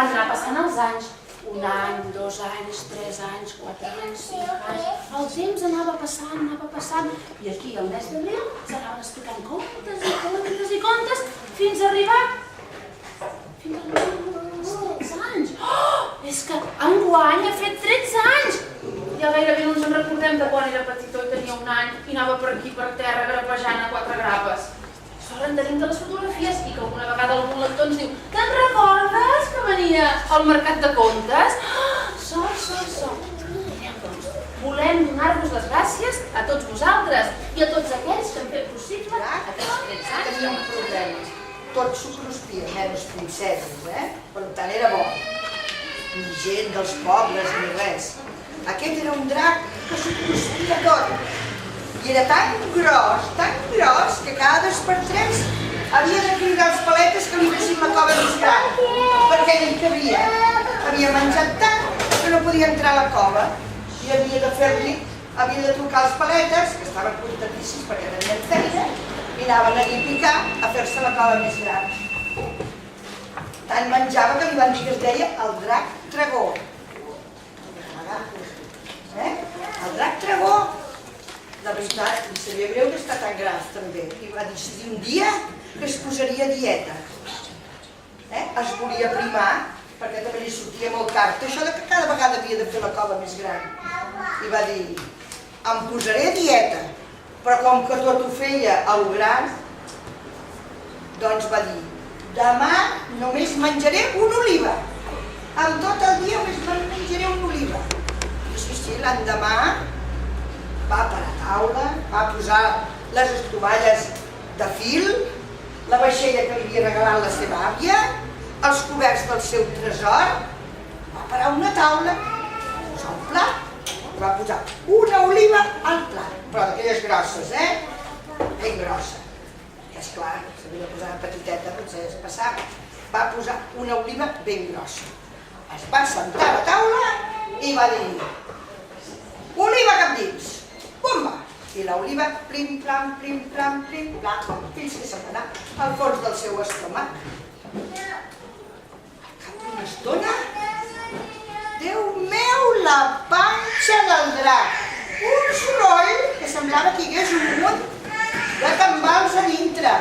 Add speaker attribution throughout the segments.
Speaker 1: Van anar passant els anys. 1 any, 2 anys, 3 anys, 4 anys, 5 anys... El temps anava passant, i aquí, al mes d'abril, s'anaven explicant contes i contes i contes, fins a arribar als 13 anys. Oh, és que enguany ha fet 13 anys! Ja gairebé no ens en recordem de quan era petitó i tenia 1 any i anava per aquí, per terra, grapejant a 4 grapes. Sort en tenim de les fotografies i que alguna vegada algun lector ens diu: te'n recordes que venia al mercat de contes? Sort. Volem donar-vos les gràcies a tots vosaltres i a tots aquells que han fet possible aquests 13 anys.
Speaker 2: Teníem problemes. Tots s'ho cruspien, menys princeses, Per tant, era bo. Ni gent dels pobles, ni res. Aquest era un drac que s'ho cruspia tot. I era tan gros, que cada 2 per 3 havia de cridar els paletes que li fessin la cova més gran, perquè no hi cabia. Havia menjat tant que no podia entrar a la cova i havia de trucar els paletes, que estaven contentíssims perquè tenien feina, i anaven allí a picar a fer-se la cova més gran. Tant menjava que li van dir que es deia el drac dragó. El drac dragó, la veritat, em sabia greu d'estar tan gras també. I va decidir un dia que es posaria a dieta. Es volia primar, perquè també li sortia molt car. Això que cada vegada havia de fer la cova més gran. I va dir: em posaré a dieta, però com que tot ho feia a lo gran, doncs va dir: demà només menjaré una oliva. En tot el dia només menjaré una oliva. Sí, l'endemà va per a taula, va posar les estovalles de fil, la vaixella que li havia regalat la seva àvia, els coberts del seu tresor, va parar una taula, va posar un plat, va posar una oliva al plat, però d'aquelles grosses, ben grossa. I esclar, s'havia de posar petiteta, potser es passava. Va posar una oliva ben grossa. Es va sentar a la taula i va dir: oliva cap dins, bomba! I l'oliva plim plam, fins que se'n va anar al fons del seu estómac. Al cap d'una estona, Déu meu, la panxa del drac! Un soroll que semblava que hi hagués un munt de tambals a dintre.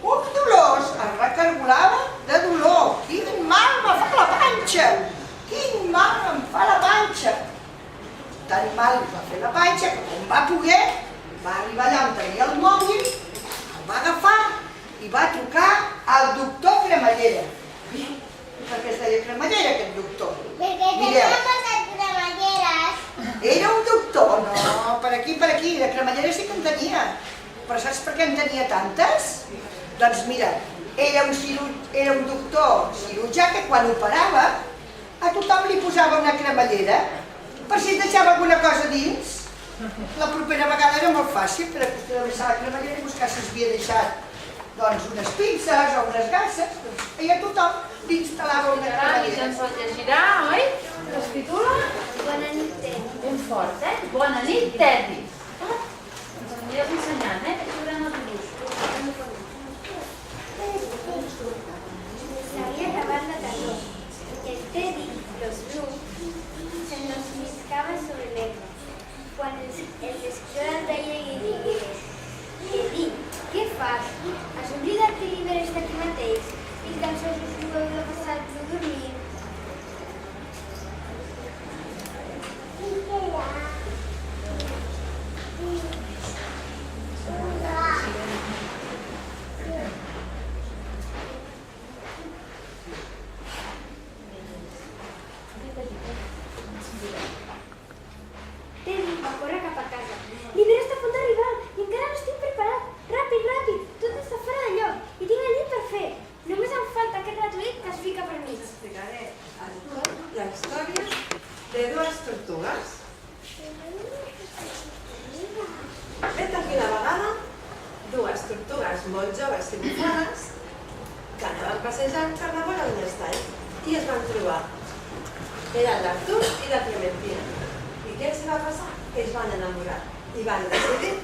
Speaker 2: Un dolor es recargolava de dolor. Quin mal me fa la panxa! Quin mal em fa la panxa! Tan mal va fer la panxa que com va poder, va arribar allà on tenia el mòbil, el va agafar i va trucar al doctor Cremallera. Per què es deia Cremallera, aquest doctor?
Speaker 3: Perquè tenia moltes cremalleres.
Speaker 2: Era un doctor, no, per aquí, de Cremallera sí que en tenia. Però saps per què en tenia tantes? Doncs mira, era un doctor cirurgià que quan operava a tothom li posava una cremallera per si es deixava alguna cosa dins. La propera vegada era molt fàcil per acostumar la cremallera i buscar si es havia deixat unes pinces o unes gasses, i a tothom li instal·lava una cremallera.
Speaker 1: I ens el llegirà, oi? Que es titula?
Speaker 3: Bona nit, Teddy.
Speaker 1: Ben fort, Bona nit, Teddy. Ens aniràs ensenyant, que veurem el dibuix.
Speaker 3: S'havia acabat la tardor i el Teddy, los Blue, se nos miscava sobre l'herba. Quan els esclats deia i digués: Teddy, què fas? Has oblidat que l'hivern està aquí mateix i que els ossos ho heu de passar-vos dormint? Teddy va córrer cap a casa. L'hivern està a punt d'arribar i encara no estic preparat. Ràpid, ràpid, tot està fora de lloc i tinc el llit per fer. Només em falta aquest ratonet que es fica per mig.
Speaker 4: Explicaré a tu la història de dues tortugues. Vet aquí una vegada dues tortugues molt joves i bufades que anaven passejant per la vora d'un estany i es van trobar. Eren l'Artur i la Clementina. I què els va passar? Que es van enamorar i van decidir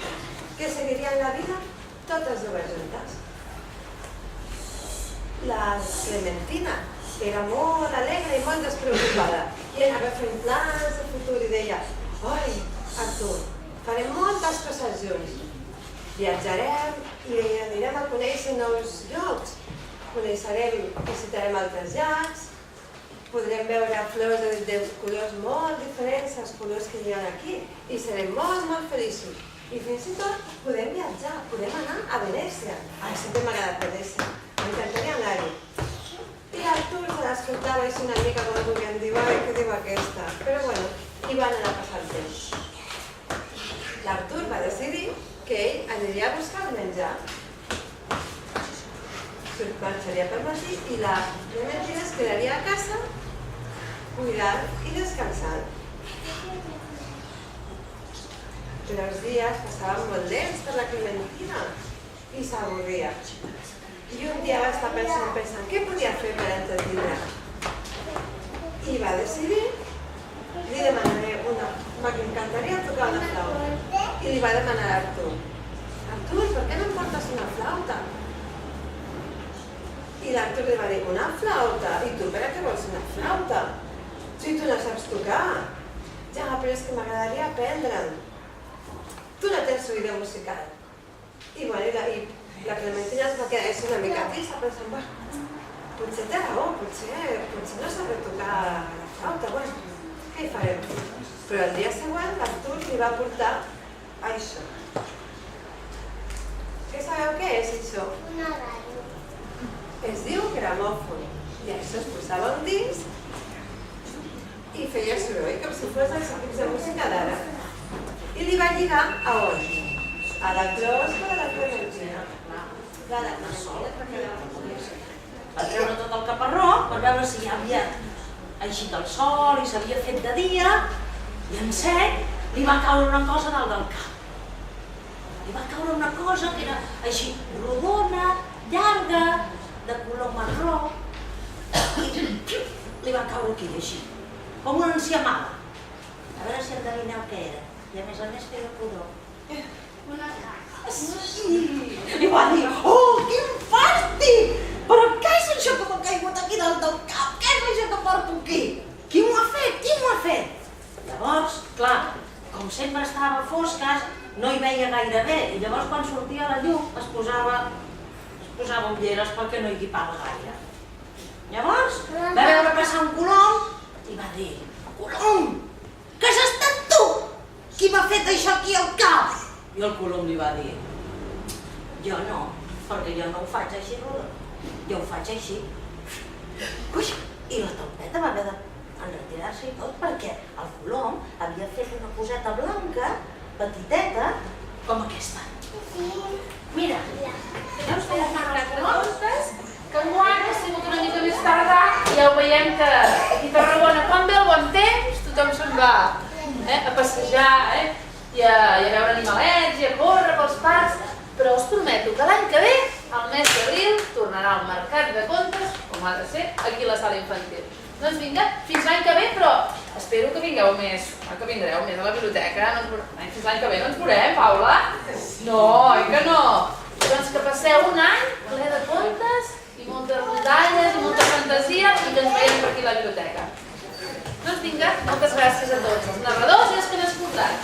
Speaker 4: que seguirien la vida totes dues juntes. La Clementina era molt alegre i molt despreocupada. I anava fent plans de futur i deia: oi, Artur, farem moltes coses junts. Viatjarem i anirem a conèixer nous llocs. Coneixerem, visitarem altres llacs, podrem veure flors de colors molt diferents als colors que hi ha aquí i serem molt, molt feliços. I fins i tot podem viatjar, podem anar a Venècia. Ai, sempre m'ha agradat Venècia, m'encantaria anar-hi. I l'Artur se l'escoltava així una mica com podríem dir: ai, què diu aquesta? Però bueno, i van anar a passar el temps. L'Artur va decidir que ell aniria a buscar el menjar. Marxaria pel matí i la Clementina es quedaria a casa cuidant i descansant. Però els dies passaven molt lents per la Clementina i s'avorria. I un dia va estar pensant què podia fer per entretenir-la. I va decidir, li demanaré que encantaria tocar una flauta. I li va demanar a Artur: Artur, per què no em portes una flauta? I l'Artur li va dir: una flauta? I tu per a què vols una flauta? Si tu no saps tocar. Ja, però és que m'agradaria aprendre'n. Tu no tens oïda musical. I la Clementina es va quedar així una mica trista, pensant: potser té raó, potser no sabré tocar la flauta, bueno, què hi farem? Però el dia següent l'Artur li va portar això. Què sabeu què és això?
Speaker 3: Una ràdio.
Speaker 4: Es diu gramòfon, i això es posava un disc i feia soroll com si fos els equips de música d'ara. I li va lligar a on? A la closca de la Clementina. Va
Speaker 5: treure tot el caparró per veure si ja havia eixit el sol i s'havia fet de dia, i en sec li va caure una cosa dalt del cap. Li va caure una cosa que era així rodona, llarga, de color marró, i li va caure aquí així, com una enciamada. A veure si endevineu què era. I a més feia pudor.
Speaker 3: Una casa.
Speaker 5: Sí! I va dir: oh, quin fàstic! Però què és això que m'ha caigut aquí dalt del cap? Què és això que porto aquí? Qui m'ho ha fet? Qui m'ho ha fet? Llavors, clar, com sempre estava a fosques, no hi veia gaire bé, i llavors quan sortia la llum es posava ulleres perquè no hi guipava gaire. Llavors va veure passar un colom i va dir: Colom, que has estat tu? Qui m'ha fet això aquí al cap? I el colom li va dir: jo no, perquè jo no ho faig així rodó, jo ho faig així. Ui, i la trompeta va haver d'enretirar-se i tot perquè el colom havia fet una coseta blanca, petiteta, com aquesta. Mira,
Speaker 1: Llavors fem una preguntes, que enguany ha sigut una mica més tardat i ja ho veiem que aquí a Tarragona, quan ve el bon temps, tothom se'n va a passejar, i a veure animalets i a córrer pels parcs, però us prometo que l'any que ve, al mes d'abril, tornarà al Mercat de Contes, com ha de ser, aquí a la sala infantil. Doncs vinga, fins l'any que ve, però espero que vingueu més, que vindreu més a la biblioteca. Fins l'any que ve no ens veurem, Paula? No, oi que no? Doncs que passeu un any ple de contes i moltes rondalles i molta fantasia i que ens veiem per aquí a la biblioteca. Doncs vinga, moltes gràcies a tots, els narradors i els que han escoltat.